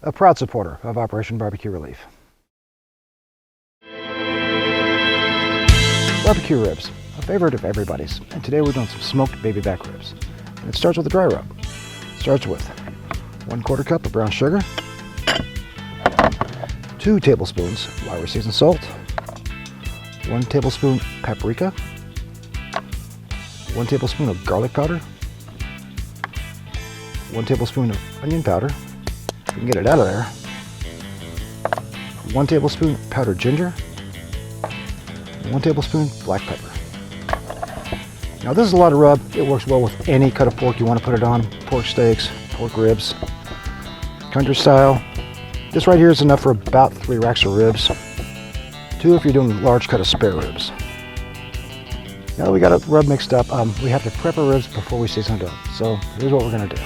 a proud supporter of Operation Barbecue Relief. Barbecue ribs, a favorite of everybody's, and today we're doing some smoked baby back ribs. And it starts with a dry rub. It starts with 1/4 cup of brown sugar, 2 tablespoons Lawry's seasoned salt, 1 tablespoon paprika, 1 tablespoon of garlic powder, 1 tablespoon of onion powder, if you can get it out of there, 1 tablespoon powdered ginger, 1 tablespoon black pepper. Now this is a lot of rub. It works well with any cut of pork you want to put it on. Pork steaks, pork ribs, country style. This right here is enough for about 3 racks of ribs. 2 if you're doing a large cut of spare ribs. Now that we got it rub mixed up, we have to prep our ribs before we season it up. So here's what we're going to do.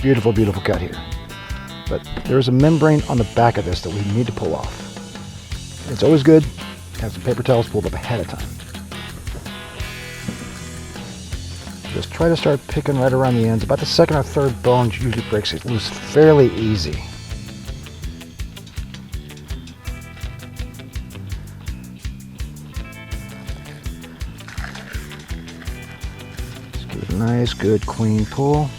Beautiful, beautiful cut here. But there's a membrane on the back of this that we need to pull off. It's always good to have some paper towels pulled up ahead of time. Just try to start picking right around the ends. About the second or third bone usually breaks it loose fairly easy. Just give it a nice, good, clean pull.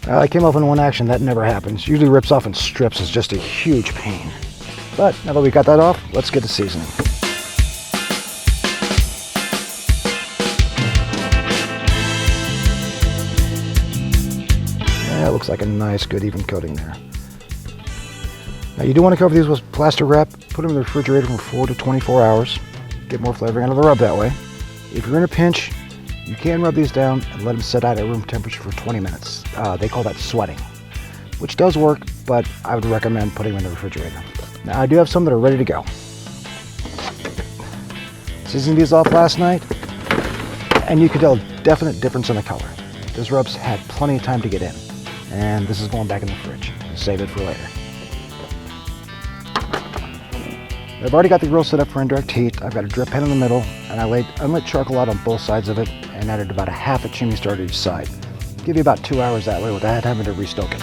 I came off in one action. That never happens. Usually rips off in strips. It's just a huge pain. But now that we got that off, let's get to seasoning. Yeah, it looks like a nice, good, even coating there. Now you do want to cover these with plastic wrap. Put them in the refrigerator for 4 to 24 hours. Get more flavoring out of the rub that way. If you're in a pinch, you can rub these down and let them set out at room temperature for 20 minutes. They call that sweating, which does work, but I would recommend putting them in the refrigerator. Now I do have some that are ready to go. Seasoned these off last night, and you could tell a definite difference in the color. This rub's had plenty of time to get in, and this is going back in the fridge. Save it for later. I've already got the grill set up for indirect heat. I've got a drip pan in the middle, and I laid unlit charcoal out on both sides of it and added about a half a chimney star to each side. Give you about 2 hours that way without having to restoke it.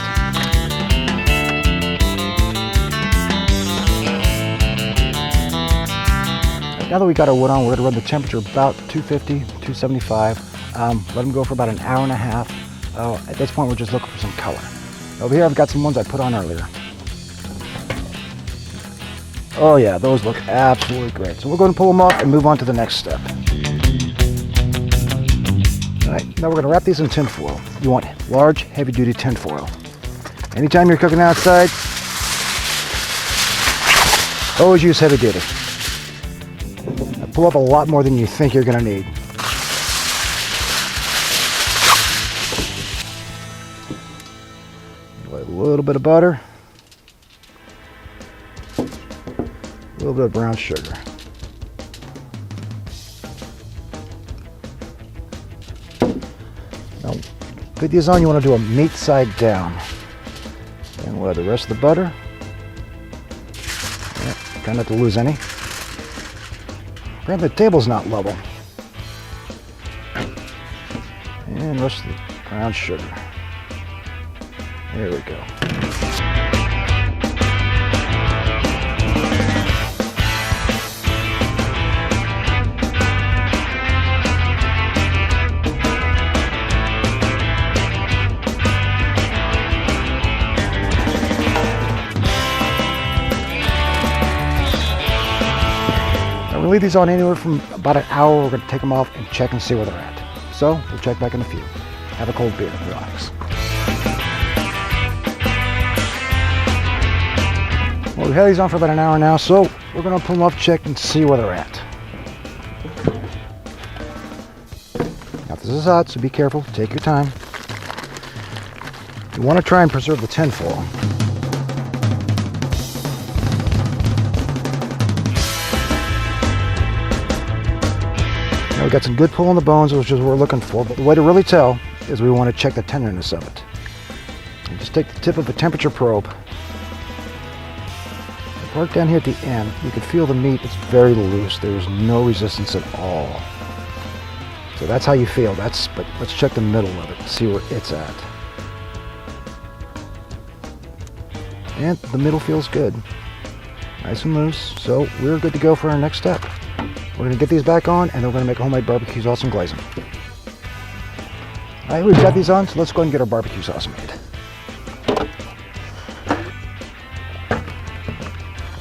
Now that we got our wood on, we're going to run the temperature about 250, 275. Let them go for about an hour and a half. At this point, we're just looking for some color. Over here, I've got some ones I put on earlier. Oh yeah, those look absolutely great. So we're going to pull them off and move on to the next step. All right, now we're going to wrap these in tin foil. You want large, heavy-duty tin foil. Anytime you're cooking outside, always use heavy-duty. Pull up a lot more than you think you're going to need. A little bit of butter. A little bit of brown sugar. Now, put these on, you want to do a meat side down. And we'll add the rest of the butter. Yeah, try not to lose any. Apparently the table's not level. And rest of the brown sugar. There we go. We'll leave these on anywhere from about an hour. We're going to take them off and check and see where they're at. So we'll check back in a few. Have a cold beer and relax. Well, we've had these on for about an hour now, so we're going to pull them off, check, and see where they're at. Now this is hot, so be careful. Take your time. You want to try and preserve the tin foil. Now we got some good pull on the bones, which is what we're looking for, but the way to really tell is we want to check the tenderness of it. And just take the tip of a temperature probe. Right down here at the end, you can feel the meat is very loose. There's no resistance at all. So that's how you feel. But let's check the middle of it, see where it's at. And the middle feels good. Nice and loose. So we're good to go for our next step. We're gonna get these back on, and then we're gonna make a homemade barbecue sauce and glaze them. All right, we've got these on, so let's go ahead and get our barbecue sauce made.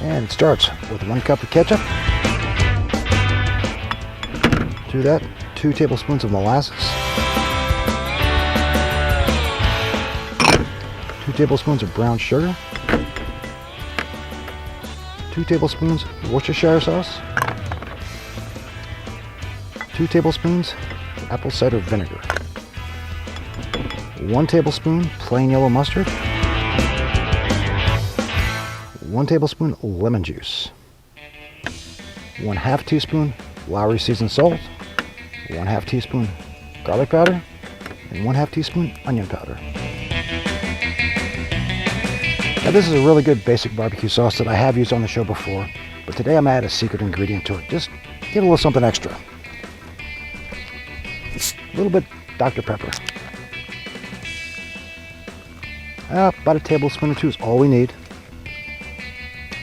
And it starts with 1 cup of ketchup. To that, 2 tablespoons of molasses. 2 tablespoons of brown sugar. 2 tablespoons Worcestershire sauce. 2 tablespoons apple cider vinegar. 1 tablespoon plain yellow mustard. 1 tablespoon lemon juice. 1/2 teaspoon Lowry seasoned salt. 1/2 teaspoon garlic powder. And 1/2 teaspoon onion powder. Now this is a really good basic barbecue sauce that I have used on the show before, but today I'm going to add a secret ingredient to it. Just get a little something extra. A little bit Dr. Pepper. About a tablespoon or 2 is all we need.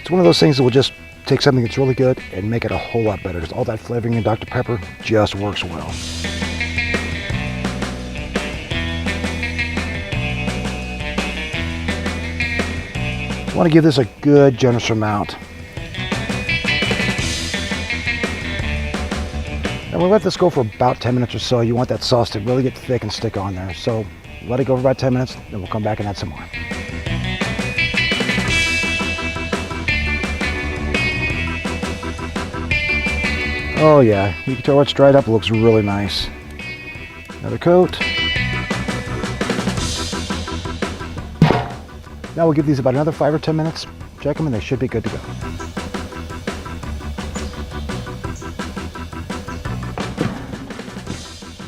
It's one of those things that will just take something that's really good and make it a whole lot better, because all that flavoring in Dr. Pepper just works well. I want to give this a good generous amount. And we'll let this go for about 10 minutes or so. You want that sauce to really get thick and stick on there. So let it go for about 10 minutes, then we'll come back and add some more. Oh yeah, you can tell it's dried up. It looks really nice. Another coat. Now we'll give these about another 5 or 10 minutes. Check them and they should be good to go.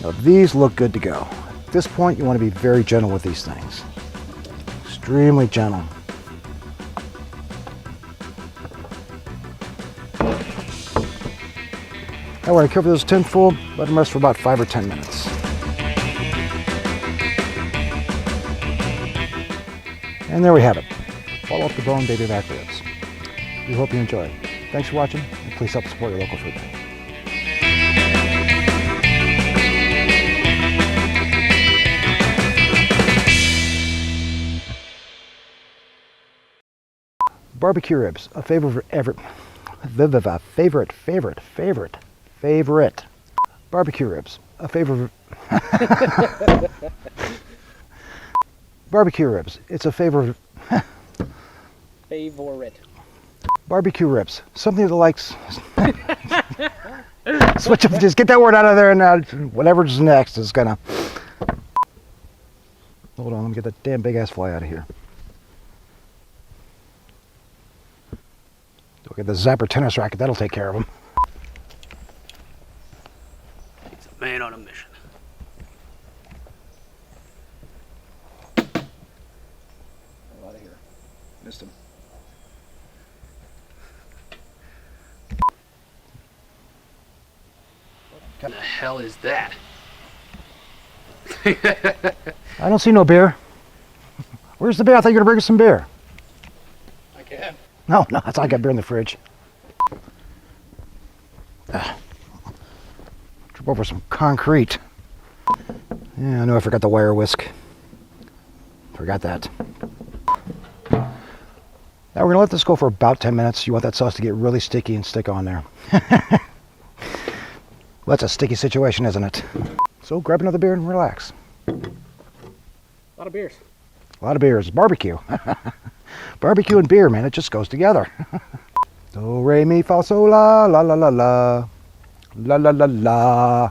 Now these look good to go. At this point you want to be very gentle with these things. Extremely gentle. Now we're going to cover this tin full, let them rest for about 5 or 10 minutes. And there we have it. Follow up the bone baby back ribs. We hope you enjoy. Thanks for watching, and please help support your local food bank. Barbecue ribs, a favorite favorite. Barbecue ribs, a favorite. Barbecue ribs, it's a favorite. Favorite. Barbecue ribs, something that likes. Switch up, just get that word out of there, and whatever's next is gonna. Hold on, let me get that damn big ass fly out of here. Look at the Zapper tennis racket, that'll take care of him. He's a man on a mission. Out of here. Missed him. What the hell is that? I don't see no beer. Where's the beer? I thought you were gonna bring us some beer. I can. No, that's I got beer in the fridge. Trip over some concrete. Yeah, I know I forgot the wire whisk. Forgot that. Now we're gonna let this go for about 10 minutes. You want that sauce to get really sticky and stick on there. Well, that's a sticky situation, isn't it? So grab another beer and relax. A lot of beers. A lot of beers. Barbecue. Barbecue and beer, man, it just goes together. Do, re, mi, fa, sol, la, la, la, la, la, la, la, la, la.